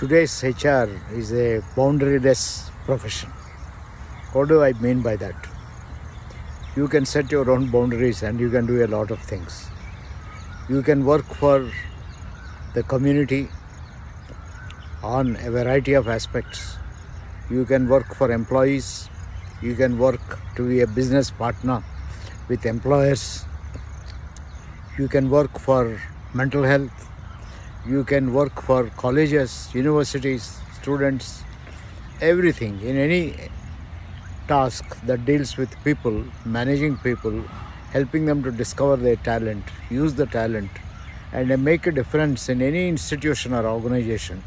Today's HR is a boundaryless profession. What do I mean by that? You can set your own boundaries and you can do a lot of things. You can work for the community on a variety of aspects. You can work for employees. You can work to be a business partner with employers. You can work for mental health. You can work for colleges, universities, students, everything. In any task that deals with people, managing people, helping them to discover their talent, use the talent, and make a difference in any institution or organization,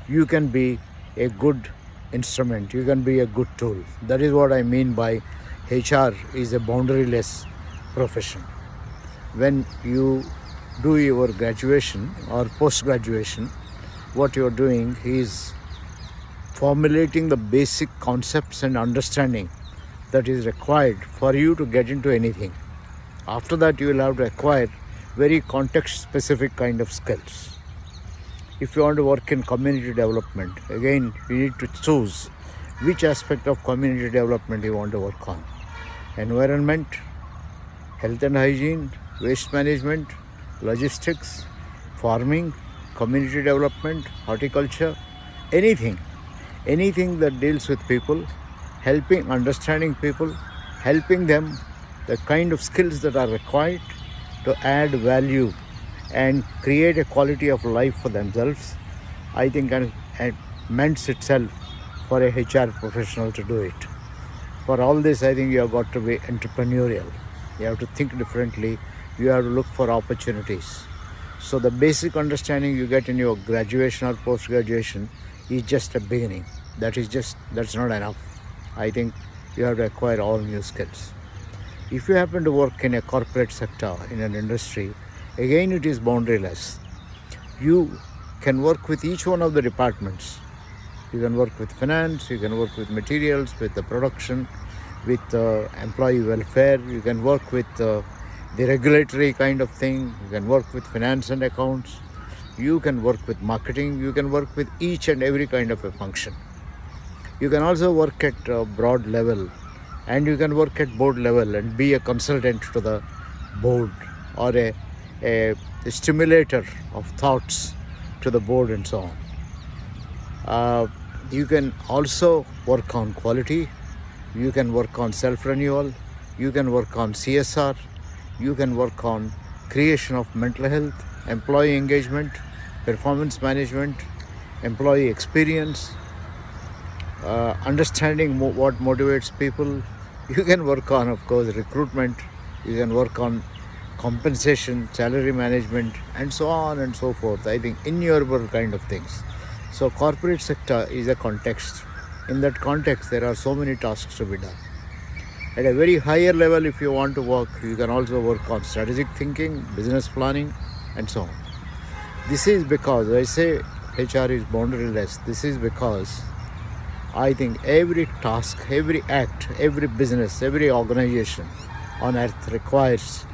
you can be a good instrument, you can be a good tool. That is what I mean by HR is a boundaryless profession. When you do your graduation or post-graduation, what you're doing is formulating the basic concepts and understanding that is required for you to get into anything. After that, you will have to acquire very context-specific kind of skills. If you want to work in community development, again, you need to choose which aspect of community development you want to work on. Environment, health and hygiene, waste management, logistics, farming, community development, horticulture, anything that deals with people, helping, understanding people, helping them the kind of skills that are required to add value and create a quality of life for themselves, I think it meant itself for a HR professional to do it. For all this, I think you have got to be entrepreneurial. You have to think differently. You have to look for opportunities. So the basic understanding you get in your graduation or post-graduation is just a beginning. That's not enough. I think you have to acquire all new skills. If you happen to work in a corporate sector, in an industry, again it is boundaryless. You can work with each one of the departments. You can work with finance, you can work with materials, with the production, with employee welfare, you can work with the regulatory kind of thing, you can work with finance and accounts, you can work with marketing, you can work with each and every kind of a function. You can also work at a broad level, and you can work at board level and be a consultant to the board or a stimulator of thoughts to the board and so on. You can also work on quality, you can work on self-renewal, you can work on CSR, you can work on creation of mental health, employee engagement, performance management, employee experience, understanding what motivates people. You can work on, of course, recruitment, you can work on compensation, salary management, and so on and so forth. I think innumerable kind of things. So corporate sector is a context. In that context, there are so many tasks to be done. At a very higher level, if you want to work, you can also work on strategic thinking, business planning, and so on. This is because I say HR is boundaryless. This is because I think every task, every act, every business, every organization on earth requires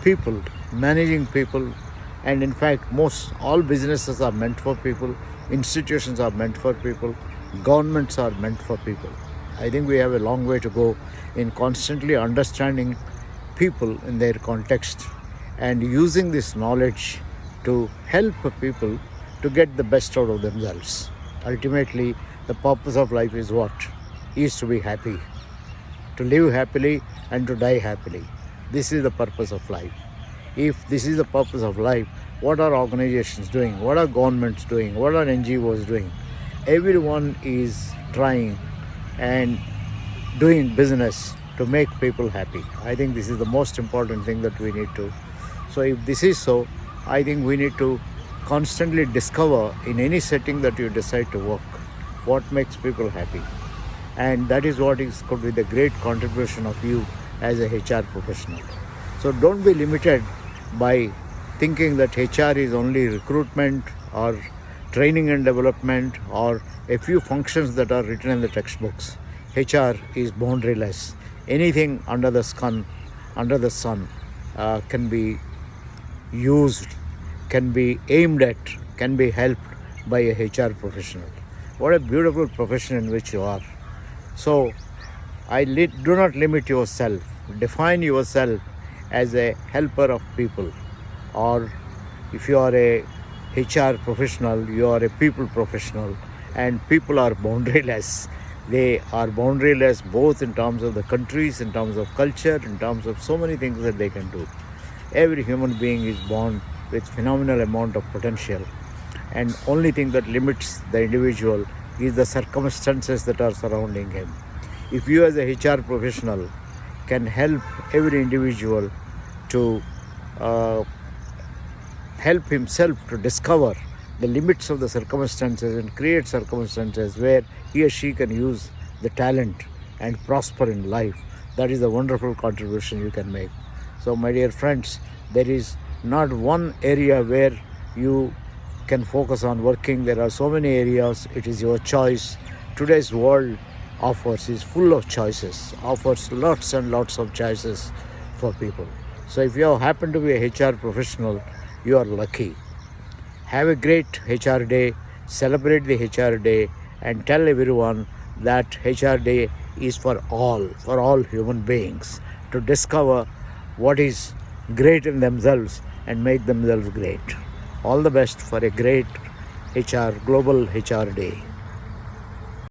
people, managing people, and in fact all businesses are meant for people, institutions are meant for people, governments are meant for people. I think we have a long way to go in constantly understanding people in their context and using this knowledge to help people to get the best out of themselves. Ultimately, the purpose of life is what? Is to be happy, to live happily and to die happily. This is the purpose of life. If this is the purpose of life, what are organizations doing? What are governments doing? What are NGOs doing? Everyone is trying and doing business to make people happy. I think this is the most important thing that we need to. So if this is so, I think we need to constantly discover in any setting that you decide to work, what makes people happy. And that is what could be the great contribution of you as a HR professional. So don't be limited by thinking that HR is only recruitment or training and development or a few functions that are written in the textbooks. HR is boundaryless. Anything under the sun can be used, can be aimed at, can be helped by a HR professional. What a beautiful profession in which you are. So, do not limit yourself. Define yourself as a helper of people. Or if you are a HR professional, you are a people professional, and people are boundaryless. They are boundaryless both in terms of the countries, in terms of culture, in terms of so many things that they can do. Every human being is born with phenomenal amount of potential, and only thing that limits the individual is the circumstances that are surrounding him. If you as a HR professional can help every individual to help himself to discover the limits of the circumstances and create circumstances where he or she can use the talent and prosper in life, that is a wonderful contribution you can make. So my dear friends, there is not one area where you can focus on working. There are so many areas. It is your choice. Today's world is full of choices, offers lots and lots of choices for people. So if you happen to be a HR professional, you are lucky. Have a great HR day, celebrate the HR day, and tell everyone that HR day is for all human beings to discover what is great in themselves and make themselves great. All the best for a great global HR day.